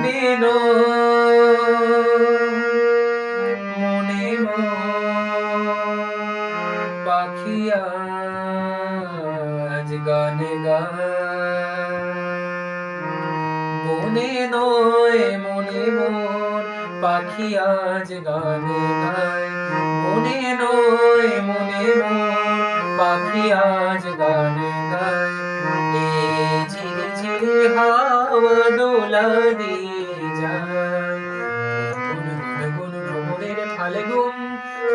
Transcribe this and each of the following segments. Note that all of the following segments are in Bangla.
মনে মনে পাখি আজ গানে গায় মনে নয় মনে মোর পাখি আজ গানে গায় মনে নয় মনে মোর পাখি আজ গানে গায় ঝিরি ঝিরি হাওয়া দোলা দিয়ে যায় গুন গুন গুন ভ্রমরের ফালে ঘুম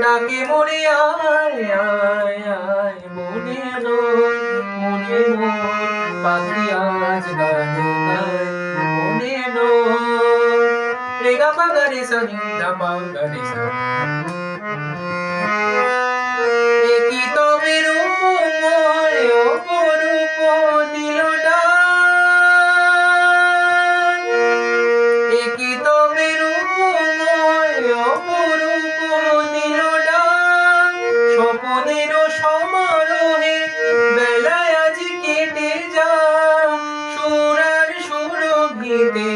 ডাকে মনে আয় আয় আয় মনে নয় মনে মোর পাখি আজ গানে গায় মনে নয় রে গা পা গা রে সা নি ধা পা গা রে সা একই তবে রূপময় অপরূপ দিল ডাক একই তবে রূপময় অপরূপ দিল ডাক স্বপনের সমারোহে বেলায় আজ কেটে যায় সুরার সুরভিতে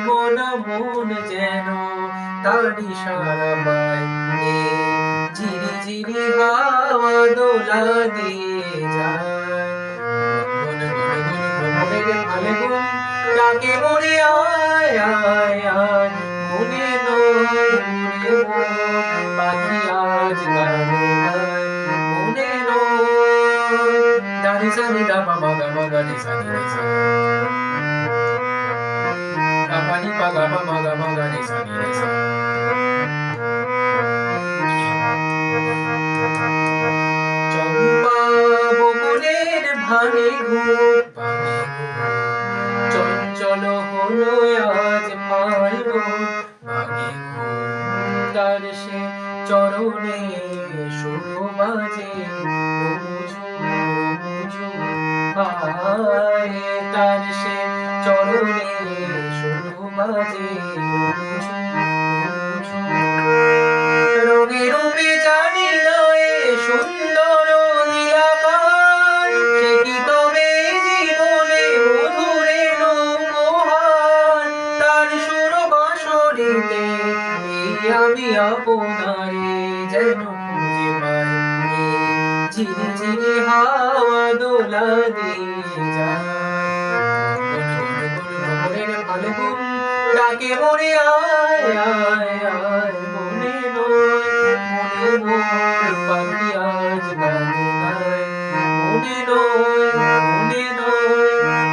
মন মন যেন তারি সারা পায় ঝিরি ঝিরি হাওয়া দোলা দিয়ে যায় গুন গুন গুন ভ্রমরের ফালে ঘুম ডাকে মনে আয় আয় আয় মনে নয় মনে মোর পাখি আজ গানে গায় মনে নয় দারে সা নি ধা পা মা গা রে সা নি রে সা গা পা নি পা গা পা মা গা রে সা নি রে সা চম্পা বকুলের ভাঙে ঘুম চঞ্চল হলো আজ ফাল্গুন ভাঙে ঘুম তার সে চরণে শুরু বাজে রুমুঝু রুমুঝু হায় তার সে চরণে শুরু বাজে রুমুঝু রুমুঝু রঙে রূপে জানি নয় সুন্দর লীলাকার সে কি তবে জীবনে মধুরে মহান তার সুর বাঁশরিতে এই আমি আপনারে যেন খুঁজে পাই ঝিরি ঝিরি হাওয়া দোলা দিয়ে যায় গুন গুন গুন ভ্রমরের ফালে ঘুম ডাকে মনে আয় আয় আয় মনে নয় মনে মোর পাখি আজ গানে গায় মনে নয় মনে নয়